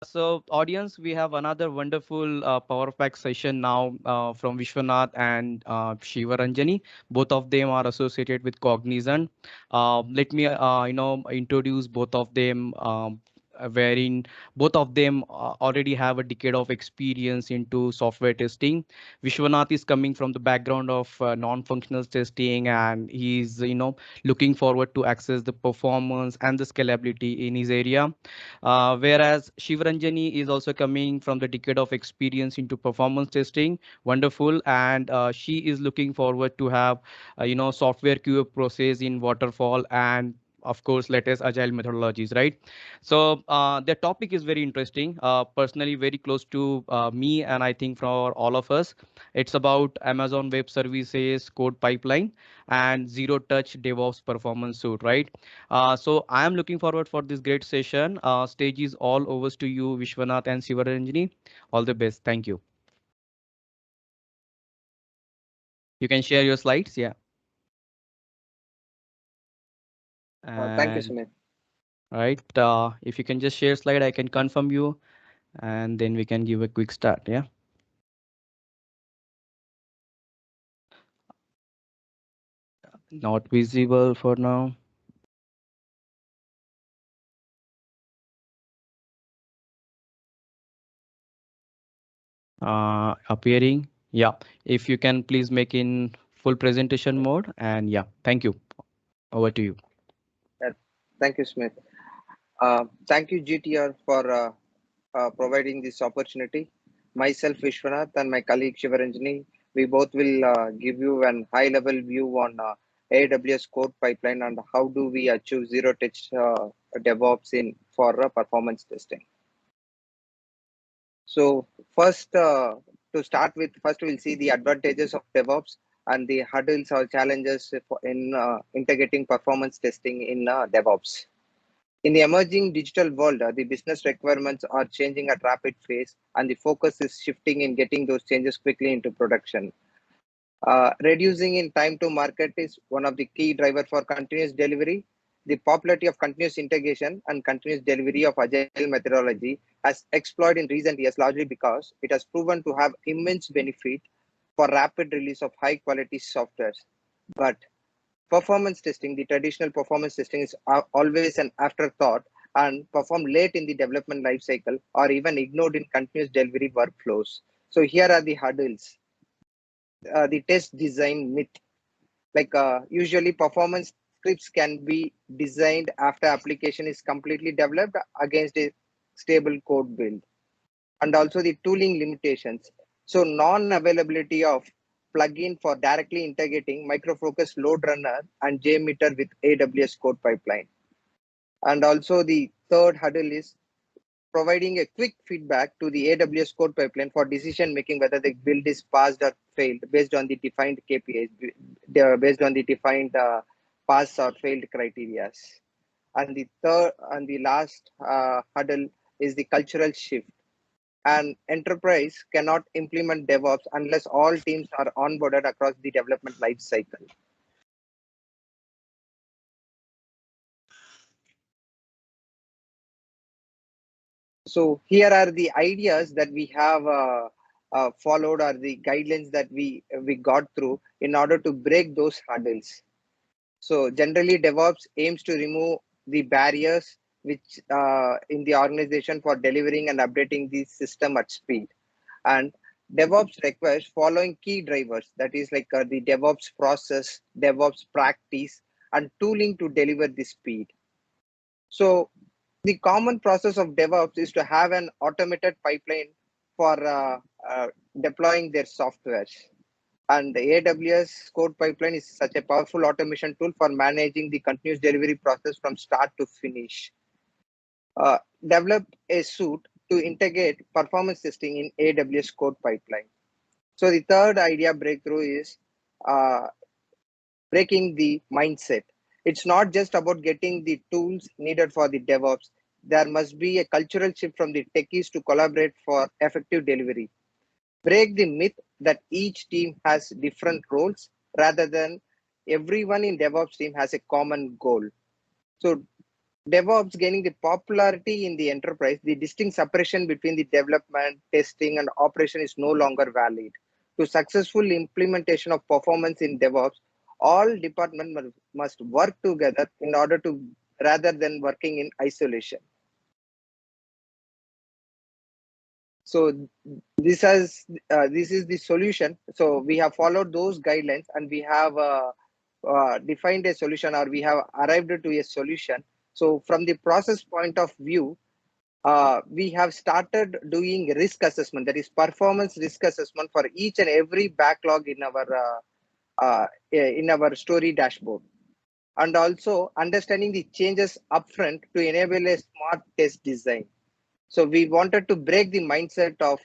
So audience, we have another wonderful Power Pack session now from Vishwanath and Shiva Ranjani. Both of them are associated with Cognizant. Let me, introduce both of them. Wherein both of them already have a decade of experience into software testing. Vishwanath is coming from the background of non-functional testing, and he's looking forward to access the performance and the scalability in his area. Whereas Shivranjani is also coming from the decade of experience into performance testing, wonderful, and she is looking forward to have, software QA process in waterfall and of course latest agile methodologies, right? So the topic is very interesting, personally very close to me, and I think for all of us. It's about Amazon Web Services code pipeline and zero touch DevOps performance suite, right? So I am looking forward for this great session. Stage is all over to you, Vishwanath and Sivaranjani. All the best. Thank you. You can share your slides. Yeah. Thank you, And Sumit. right. If you can just share slide, I can confirm you and then we can give a quick start. Yeah. Not visible for now. Appearing. Yeah. If you can please make in full presentation mode and yeah, thank you. Over to you. Uh, Thank you, Smith. Thank you, GTR, for providing this opportunity. Myself, Vishwanath, and my colleague Shivaranjani, we both will give you an high-level view on AWS code pipeline and how do we achieve zero-touch DevOps in for performance testing. So first, to start with, first we'll see the advantages of DevOps and the hurdles or challenges in integrating performance testing in DevOps. In the emerging digital world, the business requirements are changing at rapid pace, and the focus is shifting in getting those changes quickly into production. Reducing in time to market is one of the key driver for continuous delivery. The popularity of continuous integration and continuous delivery of agile methodology has exploded in recent years largely because it has proven to have immense benefit for rapid release of high quality software. But performance testing, the traditional performance testing is always an afterthought and performed late in the development life cycle or even ignored in continuous delivery workflows. So here are the hurdles. The test design myth, usually performance scripts can be designed after application is completely developed against a stable code build, and also the tooling limitations. So non-availability of plugin for directly integrating Micro Focus load runner and JMeter with AWS code pipeline. And also the third hurdle is providing a quick feedback to the AWS code pipeline for decision making whether the build is passed or failed based on the defined KPIs, based on the defined pass or failed criteria. And the third and the last hurdle is the cultural shift. An enterprise cannot implement DevOps unless all teams are onboarded across the development life cycle. So here are the ideas that we have followed, or the guidelines that we got through in order to break those hurdles. So generally, DevOps aims to remove the barriers which in the organization for delivering and updating the system at speed. And DevOps requires following key drivers, that is like the DevOps process, DevOps practice, and tooling to deliver the speed. So the common process of DevOps is to have an automated pipeline for deploying their software. And the AWS code pipeline is such a powerful automation tool for managing the continuous delivery process from start to finish. Develop a suite to integrate performance testing in AWS code pipeline. So the third idea breakthrough is uh, breaking the mindset. It's not just about getting the tools needed for the DevOps. There must be a cultural shift from the techies to collaborate for effective delivery. Break the myth that each team has different roles rather than everyone in DevOps team has a common goal. So DevOps gaining the popularity in the enterprise, the distinct separation between the development, testing, and operation is no longer valid. To successful implementation of performance in DevOps, all departments must work together in order to rather than working in isolation. So this is the solution. So we have followed those guidelines and we have defined a solution, or we have arrived to a solution. So from the process point of view, we have started doing risk assessment, that is performance risk assessment for each and every backlog in our story dashboard, and also understanding the changes upfront to enable a smart test design. So we wanted to break the mindset of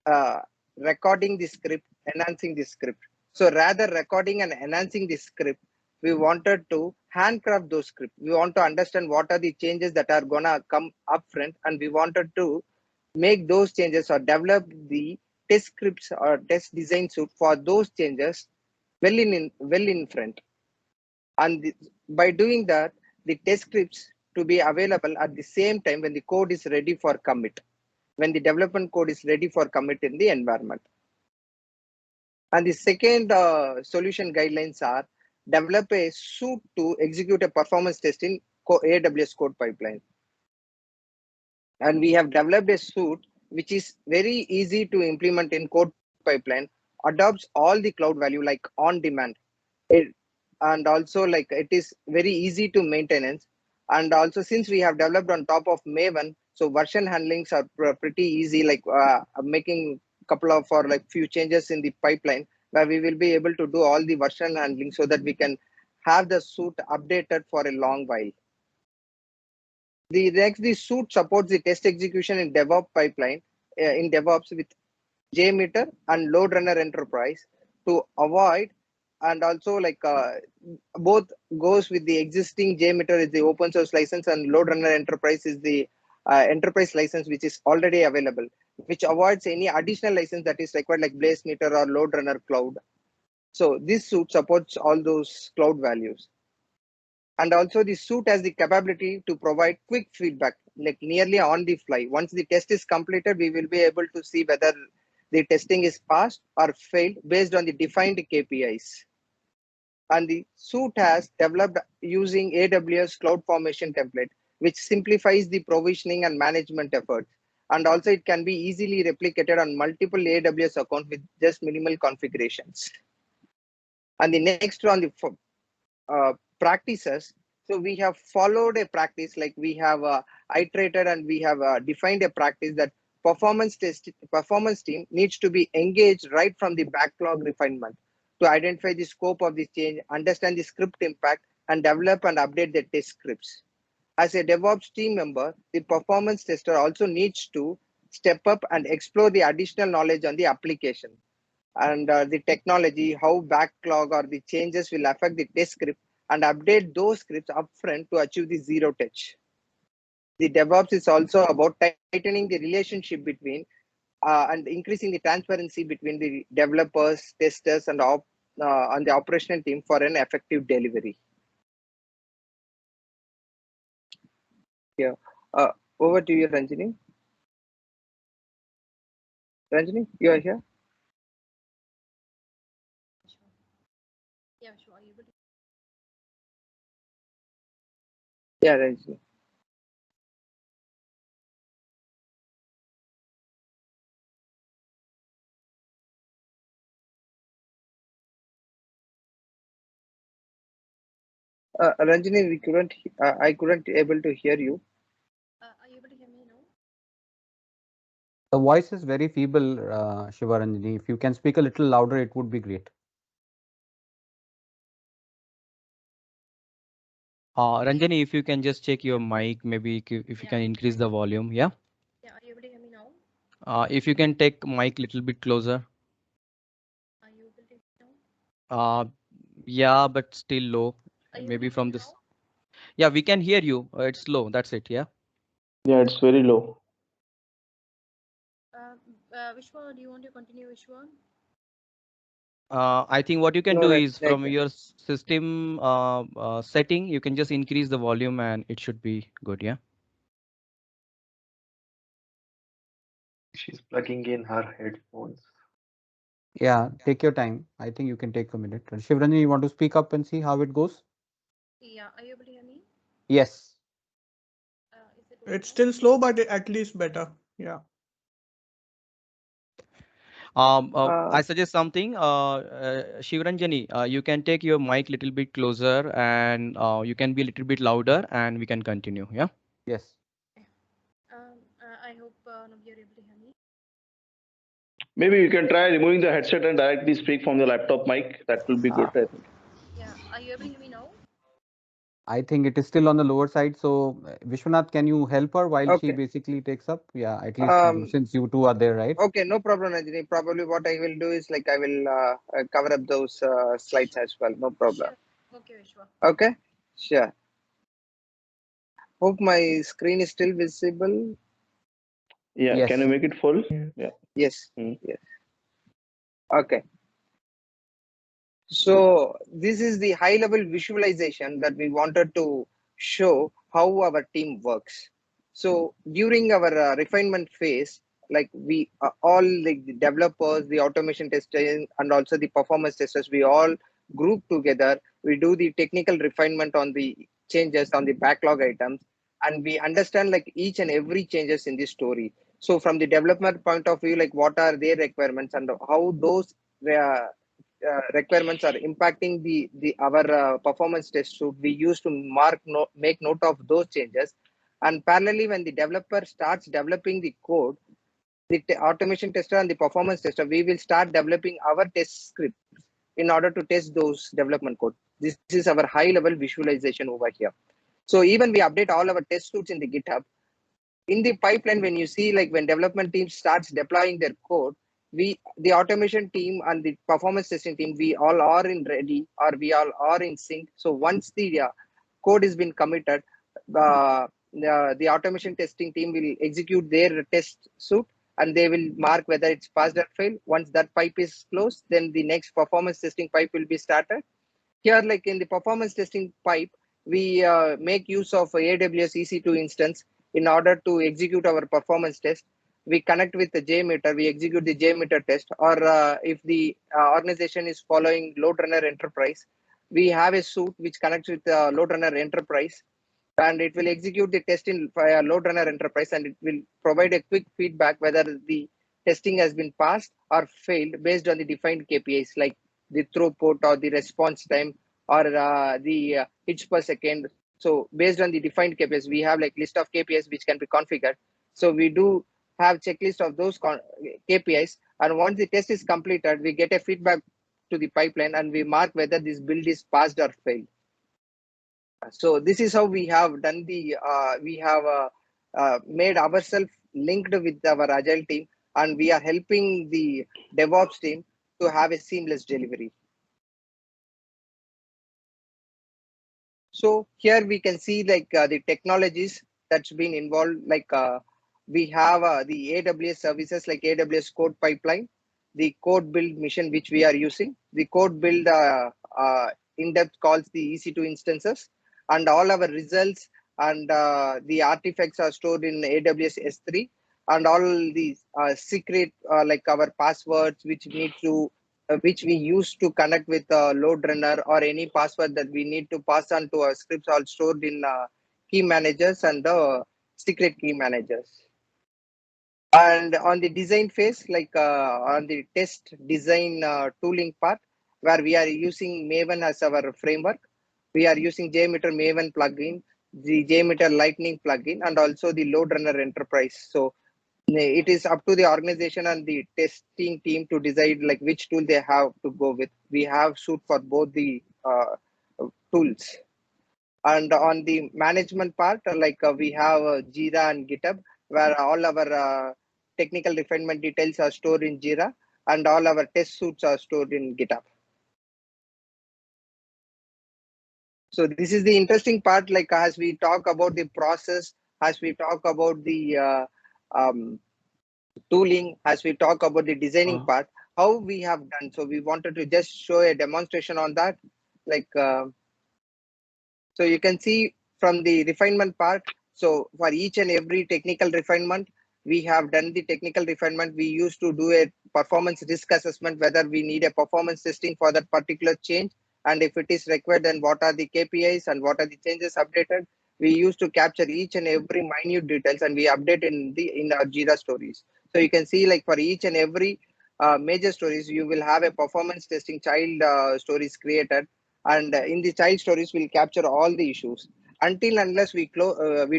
uh, recording the script, enhancing the script. So rather recording and enhancing the script, we wanted to handcraft those scripts. We want to understand what are the changes that are gonna come up front, and we wanted to make those changes or develop the test scripts or test design suite for those changes well in front. And by doing that, the test scripts to be available at the same time when the code is ready for commit, when the development code is ready for commit in the environment. And the second solution guidelines are develop a suite to execute a performance test in AWS code pipeline. And we have developed a suite which is very easy to implement in code pipeline, adopts all the cloud value like on demand. And also like it is very easy to maintenance. And also since we have developed on top of Maven, so version handlings are pretty easy, like making couple of or like few changes in the pipeline where we will be able to do all the version handling so that we can have the suite updated for a long while. The suite supports the test execution in DevOps pipeline in DevOps with JMeter and Load Runner Enterprise to avoid, and also like both goes with the existing JMeter is the open source license, and Load Runner Enterprise is the enterprise license which is already available, which avoids any additional license that is required like Blazemeter or Load Runner Cloud. So this suite supports all those cloud values. And also the suite has the capability to provide quick feedback, like nearly on the fly. Once the test is completed, we will be able to see whether the testing is passed or failed based on the defined KPIs. And the suite has developed using AWS CloudFormation template, which simplifies the provisioning and management efforts. And also it can be easily replicated on multiple AWS accounts with just minimal configurations. And the next on the practices. So we have followed a practice, like we have iterated and we have defined a practice that performance team needs to be engaged right from the backlog refinement to identify the scope of this change, understand the script impact, and develop and update the test scripts. As a DevOps team member, the performance tester also needs to step up and explore the additional knowledge on the application and the technology, how backlog or the changes will affect the test script, and update those scripts upfront to achieve the zero touch. The DevOps is also about tightening the relationship between and increasing the transparency between the developers, testers, and the operational team for an effective delivery. Yeah. Over to you, Ranjini. Ranjini, you are here? Yeah, sure. You will. Yeah, Ranjini. Ranjini, we couldn't. I couldn't able to hear you. Are you able to hear me now? The voice is very feeble, Shivaranjani. If you can speak a little louder, it would be great. Ranjani, if you can just check your mic, maybe if you can increase the volume. Yeah. Yeah, are you able to hear me now? If you can take mic little bit closer. Are you able to hear me now? Yeah, but still low. Are you Maybe able to hear from me this. now? Yeah, we can hear you. It's low. That's it. Yeah. Yeah, it's very low. Vishwa, do you want to continue, Vishwa? I think what you can No, do that's is from like your system setting, you can just increase the volume and it should be good. Yeah. She's plugging in her headphones. Yeah, take your time. I think you can take a minute. Shivranjani, you want to speak up and see how it goes? Yeah, are you able to hear me? Yes. Is it okay It's now? still slow, but at least better. Yeah. I suggest something. Shivranjani, you can take your mic little bit closer and you can be a little bit louder and we can continue. Yeah. Yes. I hope nobody are able to hear me. Maybe you can try removing the headset and directly speak from the laptop mic. That will be good, I think. Yeah, are you able to hear me now? I think it is still on the lower side. So, Vishwanath, can you help her while she okay. basically takes up? Yeah, at least since you two are there, right? Okay, no problem, Rajini. Probably what I will do is like I will cover up those slides as well. No problem. Sure. Okay, Vishwa. Okay, sure. Hope my screen is still visible. Yeah, can you Yes. make it full? Yeah. Yes, Hmm. yes. Okay. So this is the high level visualization that we wanted to show how our team works. So during our refinement phase, like we all like the developers, the automation testers, and also the performance testers, we all group together. We do the technical refinement on the changes on the backlog items, and we understand like each and every changes in the story. So from the development point of view, like what are their requirements and how those requirements are impacting the our performance test suite, we use to make note of those changes. And parallelly, when the developer starts developing the code, the automation tester and the performance tester, we will start developing our test scripts in order to test those development code. This is our high level visualization over here. So even we update all our test suites in the GitHub. In the pipeline, when you see like when development team starts deploying their code, we the automation team and the performance testing team, we all are in ready, or we all are in sync. So once the code has been committed, the automation testing team will execute their test suite, and they will mark whether it's passed or failed. Once that pipe is closed, then the next performance testing pipe will be started. Here, like in the performance testing pipe, we make use of AWS EC2 instance in order to execute our performance test. We connect with the JMeter, we execute the JMeter test, or if the organization is following LoadRunner Enterprise, we have a suite which connects with LoadRunner Enterprise, and it will execute the test in LoadRunner Enterprise, and it will provide a quick feedback whether the testing has been passed or failed based on the defined KPIs like the throughput or the response time or the hits per second. So based on the defined KPIs, we have like list of KPIs which can be configured. So we do have checklist of those KPIs, and once the test is completed, we get a feedback to the pipeline and we mark whether this build is passed or failed. So this is how we have done the we have made ourselves linked with our agile team, and we are helping the DevOps team to have a seamless delivery. So here we can see like the technologies that's been involved. Like we have the AWS services like AWS Code Pipeline, the Code Build mission which we are using, the Code Build in-depth calls the EC2 instances, and all our results and the artifacts are stored in AWS S3, and all these secret like our passwords which we use to connect with LoadRunner, or any password that we need to pass on to our scripts, all stored in key managers and the secret key managers. And on the design phase, like on the test design tooling part, where we are using Maven as our framework, we are using JMeter Maven plugin, the JMeter Lightning plugin, and also the LoadRunner Enterprise. So it is up to the organization and the testing team to decide like which tool they have to go with. We have suit for both the tools. And on the management part, like we have Jira and GitHub, where all our technical refinement details are stored in Jira, and all our test suits are stored in GitHub. So this is the interesting part, like as we talk about the process, as we talk about the tooling, as we talk about the designing part, how we have done. So we wanted to just show a demonstration on that. Like, so you can see from the refinement part. So for each and every technical refinement, we have done the technical refinement. We used to do a performance risk assessment, whether we need a performance testing for that particular change. And if it is required, then what are the KPIs and what are the changes updated? We used to capture each and every minute details, and we update in our Jira stories. So you can see, like, for each and every major stories, you will have a performance testing child stories created, and in the child stories we'll capture all the issues. Until unless we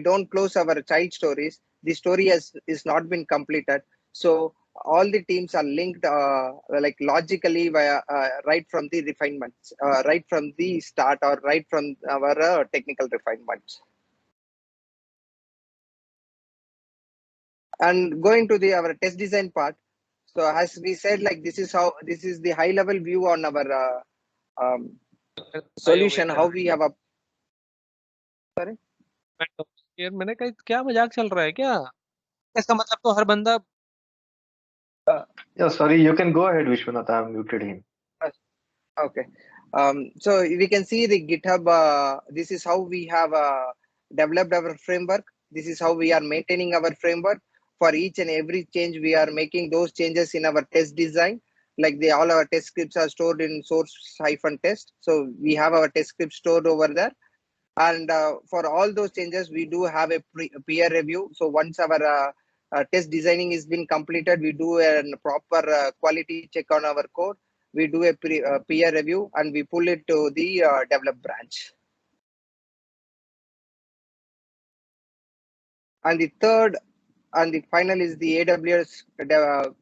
don't close our child stories, the story is not been completed. So all the teams are linked like logically via right from the refinements, right from the start, or right from our technical refinements. And going to our test design part, so as we said, like, this is the high level view on our solution, how we have a यार मैंने कहा क्या मजाक चल रहा है क्या? इसका मतलब तो हर बंदा Yeah, sorry, you can go ahead, Vishwanath. I have muted him. Okay. So we can see the GitHub. This is how we have developed our framework. This is how we are maintaining our framework. For each and every change, we are making those changes in our test design. Like, all our test scripts are stored in source-test. So we have our test scripts stored over there. And for all those changes, we do have a peer review. So once our test designing has been completed, we do a proper quality check on our code. We do a peer review, and we pull it to the develop branch. And the third and the final is the AWS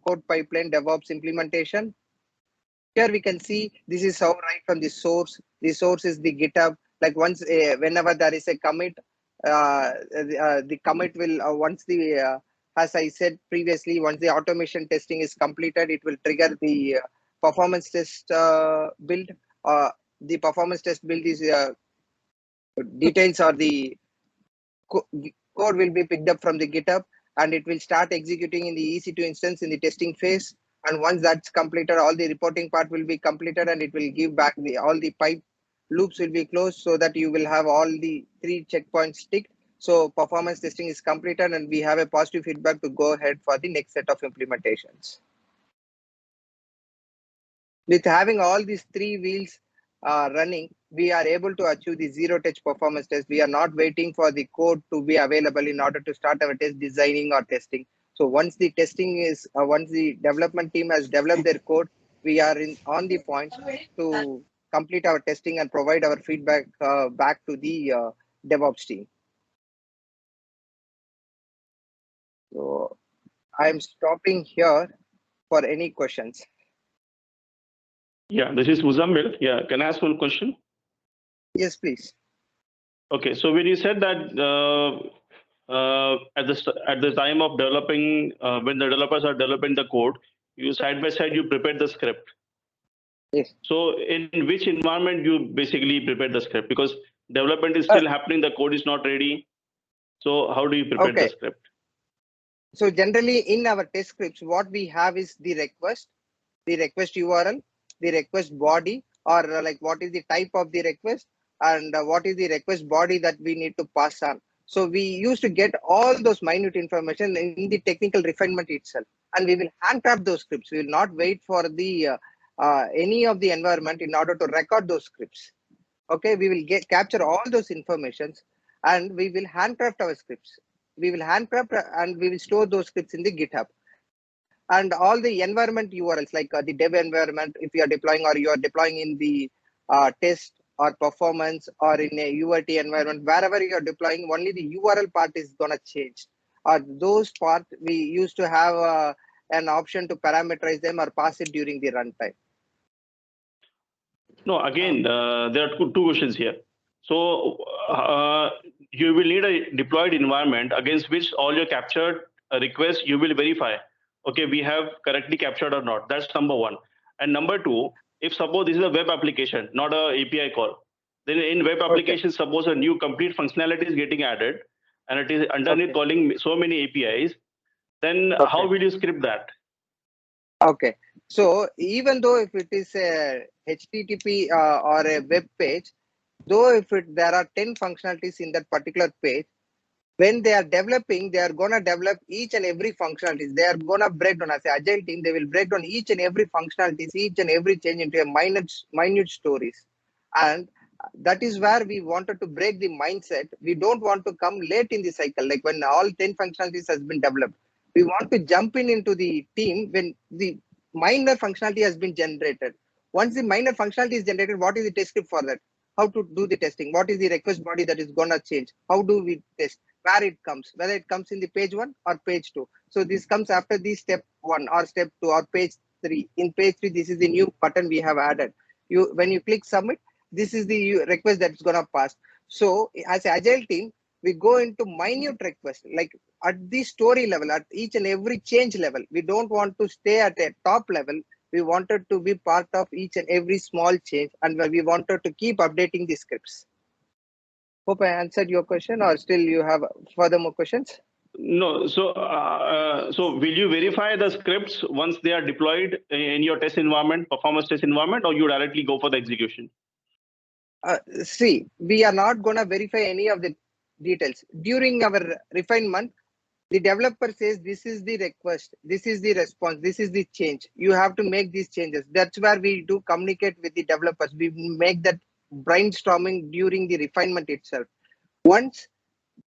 code pipeline DevOps implementation. Here we can see this is how right from the source. The source is the GitHub. Like, once whenever there is a commit, the commit will once the as I said previously, once the automation testing is completed, it will trigger the performance test build. The performance test build is details, or the code will be picked up from the GitHub, and it will start executing in the EC2 instance in the testing phase. And once that's completed, all the reporting part will be completed, and it will give back all the pipe loops will be closed, so that you will have all the 3 checkpoints ticked. So performance testing is completed, and we have a positive feedback to go ahead for the next set of implementations. With having all these 3 wheels running, we are able to achieve the zero-touch performance test. We are not waiting for the code to be available in order to start our test designing or testing. So once the testing is, once the development team has developed their code, we are on the point to complete our testing and provide our feedback back to the DevOps team. So I'm stopping here for any questions. Yeah, this is Muzammil. Yeah, can I ask one question? Yes, please. Okay, so when you said that at the time of developing, when the developers are developing the code, you side by side you prepare the script. Yes. So in which environment you basically prepare the script? Because development is still happening, the code is not ready. So how do you prepare the script? So generally in our test scripts, what we have is the request URL, the request body, or like what is the type of the request, and what is the request body that we need to pass on. So we used to get all those minute information in the technical refinement itself, and we will handcraft those scripts. We will not wait for the any of the environment in order to record those scripts. Okay, we will capture all those informations, and we will handcraft our scripts. We will handcraft and we will store those scripts in the GitHub. And all the environment URLs, like the dev environment, if you are deploying, or you are deploying in the test or performance, or in a UAT environment, wherever you are deploying, only the URL part is going to change. Those parts we used to have an option to parameterize them or pass it during the runtime. No, again, there are two questions here. So you will need a deployed environment against which all your captured requests you will verify. Okay, we have correctly captured or not. That's number one. And number two, if suppose this is a web application, not a API call, then in web application, suppose a new complete functionality is getting added, and it is underneath calling so many APIs, then how will you script that? Okay. So even though if it is a HTTP or a web page, though if there are 10 functionalities in that particular page, when they are developing, they are gonna develop each and every functionalities. They are gonna break down as an agile team. They will break down each and every functionalities, each and every change into a minute stories, and that is where we wanted to break the mindset. We don't want to come late in the cycle, like when all 10 functionalities has been developed. We want to jump in into the team when the minor functionality has been generated. Once the minor functionality is generated, what is the test script for that? How to do the testing? What is the request body that is gonna change? How do we test? Where it comes, whether it comes in the page 1 or page 2. So this comes after the step 1 or step 2 or page 3. In page 3, this is the new button we have added. When you click submit, this is the request that's gonna pass. So as an agile team, we go into minute request, like at the story level, at each and every change level. We don't want to stay at a top level. We wanted to be part of each and every small change, and we wanted to keep updating the scripts. Hope I answered your question, or still you have further more questions? No, so will you verify the scripts once they are deployed in your test environment, performance test environment, or you directly go for the execution? See, we are not going to verify any of the details. During our refinement, the developer says this is the request, this is the response, this is the change. You have to make these changes. That's where we do communicate with the developers. We make that brainstorming during the refinement itself. Once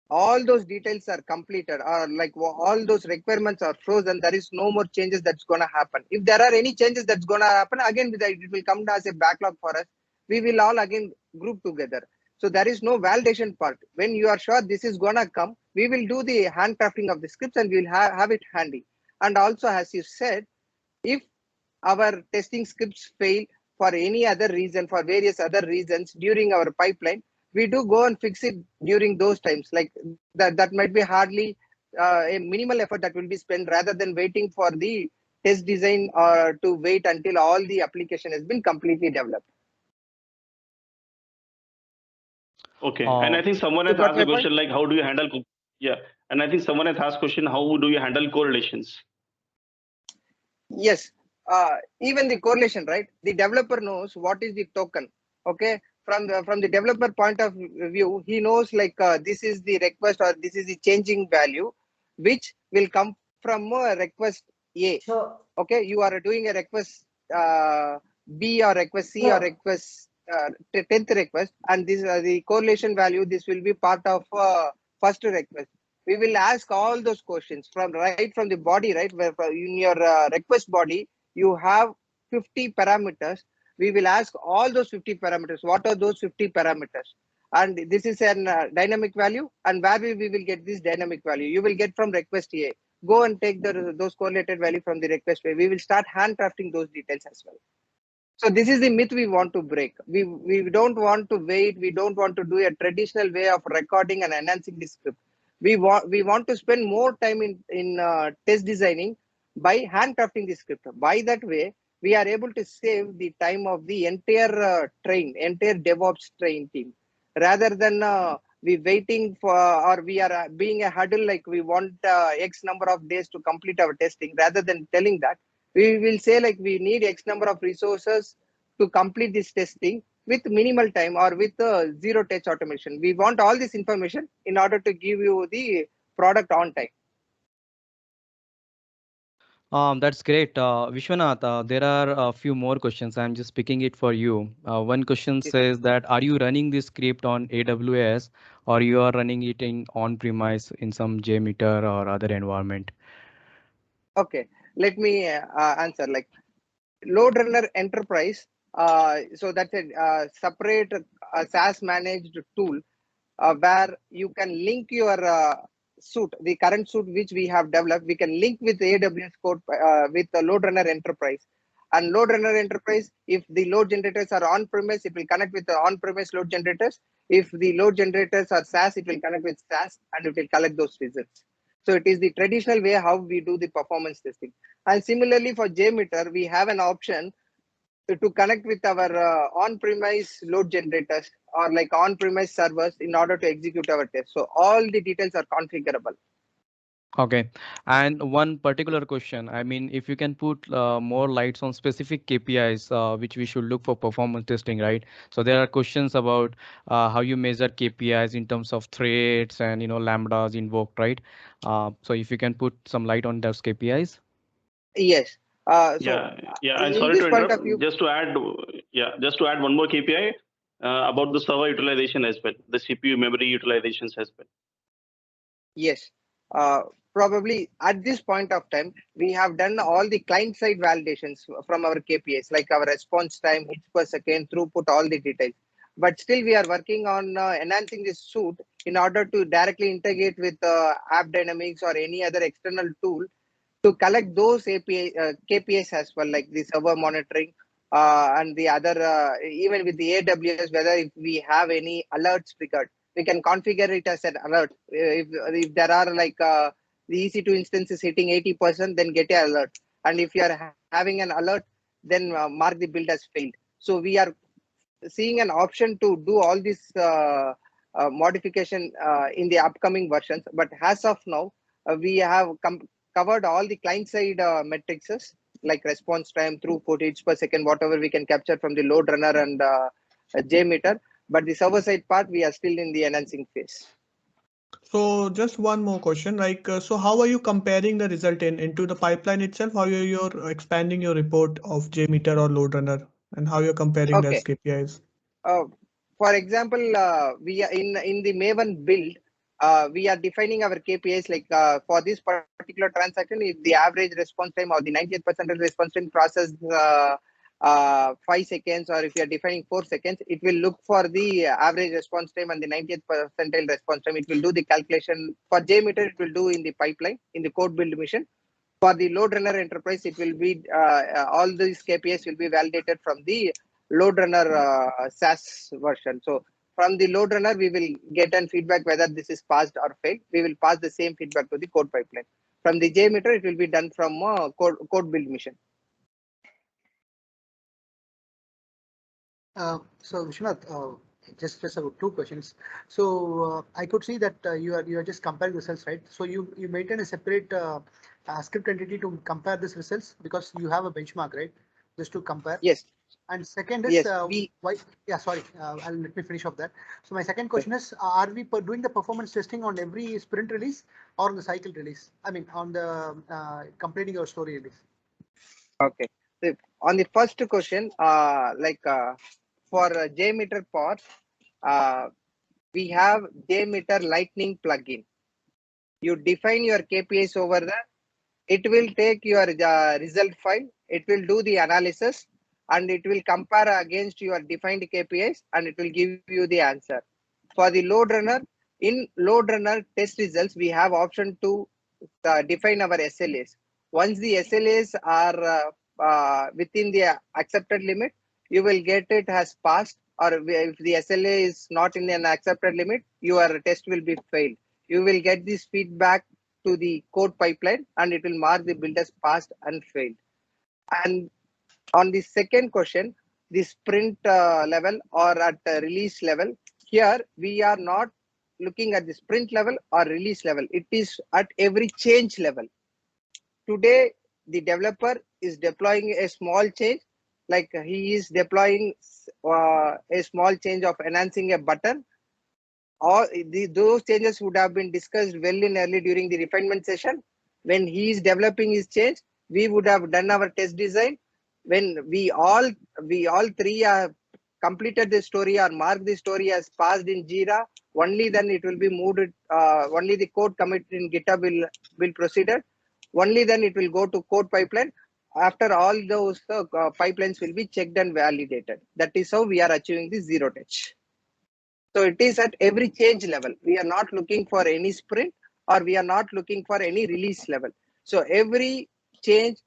all those details are completed, or like all those requirements are frozen, there is no more changes that's going to happen. If there are any changes that's going to happen, again it will come as a backlog for us. We will all again group together. So there is no validation part. When you are sure this is going to come, we will do the handcrafting of the scripts and we will have it handy. And also, as you said, if our testing scripts fail for any other reason, for various other reasons during our pipeline, we do go and fix it during those times. Like that might be hardly a minimal effort that will be spent, rather than waiting for the test design or to wait until all the application has been completely developed. Okay, and I think someone has got asked my a question like, how do you handle? Yeah, and I think someone has asked question, how do you handle correlations? Yes, even the correlation, right? The developer knows what is the token. Okay, from the developer point of view, he knows like this is the request or this is the changing value, which will come from a request A. Sure. Okay, you are doing a request B or request C or Sure. request 10th request, and this the correlation value. This will be part of first request. We will ask all those questions from the body, right? Where in your request body you have 50 parameters. We will ask all those 50 parameters. What are those 50 parameters? And this is an dynamic value. And where we will get this dynamic value? You will get from request A. Go and take those correlated value from the request A. We will start handcrafting those details as well. So this is the myth we want to break. We don't want to wait. We don't want to do a traditional way of recording and enhancing the script. We want to spend more time in test designing by handcrafting the script. By that way, we are able to save the time of the entire DevOps train team, rather than we waiting for, or we are being a huddle, like we want X number of days to complete our testing. Rather than telling that, we will say like we need X number of resources to complete this testing with minimal time or with zero touch automation. We want all this information in order to give you the product on time. That's great. Vishwanath, there are a few more questions. I'm just picking it for you. One question says that, are you running this script on AWS or you are running it in on-premise in some JMeter or other environment? Okay, let me answer. Like LoadRunner Enterprise, so that's a separate SaaS managed tool where you can link your suite, the current suite which we have developed. We can link with AWS code with the LoadRunner Enterprise. And LoadRunner Enterprise, if the load generators are on-premise, it will connect with the on-premise load generators. If the load generators are SaaS, it will connect with SaaS and it will collect those results. So it is the traditional way how we do the performance testing. And similarly for JMeter, we have an option to connect with our on-premise load generators or like on-premise servers in order to execute our test. So all the details are configurable. Okay. And one particular question, I mean, if you can put more lights on specific KPIs, which we should look for performance testing, right? So there are questions about how you measure KPIs in terms of threads and, lambdas invoked, right? So if you can put some light on those KPIs. Yes. Yeah. I'm In sorry this to point of interrupt. view, Just to add one more KPI about the server utilization as well, the CPU memory utilizations as well. yes. Probably at this point of time, we have done all the client-side validations from our KPIs, like our response time, hits per second, throughput, all the details. But still, we are working on enhancing this suite in order to directly integrate with App Dynamics or any other external tool to collect those KPIs as well, like the server monitoring and the other, even with the AWS, whether if we have any alerts triggered, we can configure it as an alert. If there are like the EC2 instance is hitting 80%, then get an alert. And if you are having an alert, then mark the build as failed. So we are seeing an option to do all this modification in the upcoming versions. But as of now, we have covered all the client side metrics like response time, throughput, hits per second, whatever we can capture from the load runner and JMeter. But the server side part, we are still in the enhancing phase. So just one more question, like, so how are you comparing the result into the pipeline itself? How you're expanding your report of JMeter or load runner, and how you're comparing Okay. those KPIs? For example, we are in the Maven build, we are defining our KPIs like for this particular transaction, if the average response time or the 90th percentile response time processed 5 seconds, or if you are defining 4 seconds, it will look for the average response time and the 90th percentile response time. It will do the calculation. For JMeter, it will do in the pipeline, in the code build mission. For the load runner enterprise, it will be all these KPIs will be validated from the load runner SaaS version. So from the load runner, we will get an feedback whether this is passed or failed. We will pass the same feedback to the code pipeline. From the JMeter, it will be done from code build mission. So Vishwanath, just about 2 questions. So I could see that you are just comparing results, right? So you maintain a separate script entity to compare these results because you have a benchmark, right? Just to compare. Yes. And second is why? Yeah, sorry. Let me finish off that. So my second question is: are we doing the performance testing on every sprint release or on the cycle release? I mean, on the completing your story release. Okay. So on the first question, for JMeter part, we have JMeter Lightning plugin. You define your KPIs over there. It will take your result file. It will do the analysis and it will compare against your defined KPIs and it will give you the answer. For the load runner, in load runner test results, we have option to define our SLAs. Once the SLAs are within the accepted limit, you will get it as passed, or if the SLA is not in an accepted limit, your test will be failed. You will get this feedback to the code pipeline and it will mark the build as passed and failed. And on the second question, the sprint level or at release level, here we are not looking at the sprint level or release level. It is at every change level. Today, the developer is deploying a small change, like he is deploying a small change of enhancing a button. Those changes would have been discussed well in early during the refinement session. When he is developing his change, we would have done our test design. When we all three have completed the story or marked the story as passed in Jira, only then it will be moved. Only the code commit in GitHub will proceeded. Only then it will go to code pipeline. After all those pipelines will be checked and validated. That is how we are achieving the zero touch. So it is at every change level. We are not looking for any sprint or we are not looking for any release level. So every change,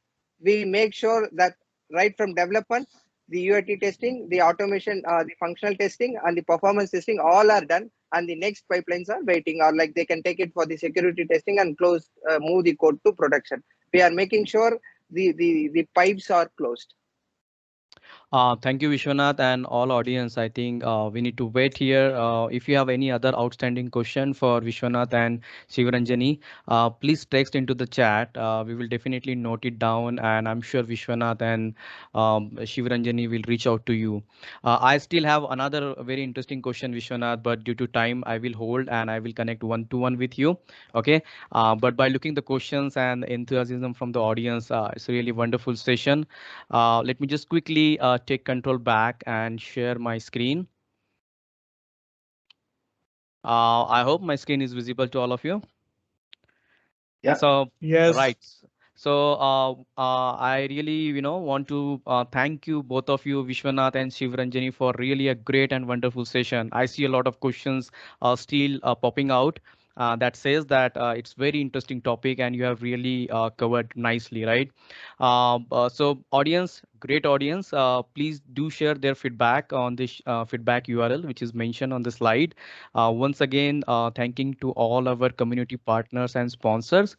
we make sure that right from development, the UAT testing, the automation, the functional testing and the performance testing all are done and the next pipelines are waiting, or like they can take it for the security testing and move the code to production. We are making sure the pipes are closed. Thank you, Vishwanath, and all audience. I think we need to wait here. If you have any other outstanding question for Vishwanath and Shivaranjani, please text into the chat. We will definitely note it down, and I'm sure Vishwanath and Shivaranjani will reach out to you. I still have another very interesting question, Vishwanath, but due to time, I will hold and I will connect one-to-one with you. Okay. But by looking the questions and enthusiasm from the audience, it's a really wonderful session. Let me just quickly take control back and share my screen. I hope my screen is visible to all of you. Yeah. So, Yes. right. So I really, want to thank you, both of you, Vishwanath and Shivaranjani, for really a great and wonderful session. I see a lot of questions still popping out. That says that it's very interesting topic and you have really covered nicely, right? So audience, great audience, please do share their feedback on this feedback URL, which is mentioned on the slide. Once again, thanking to all our community partners and sponsors.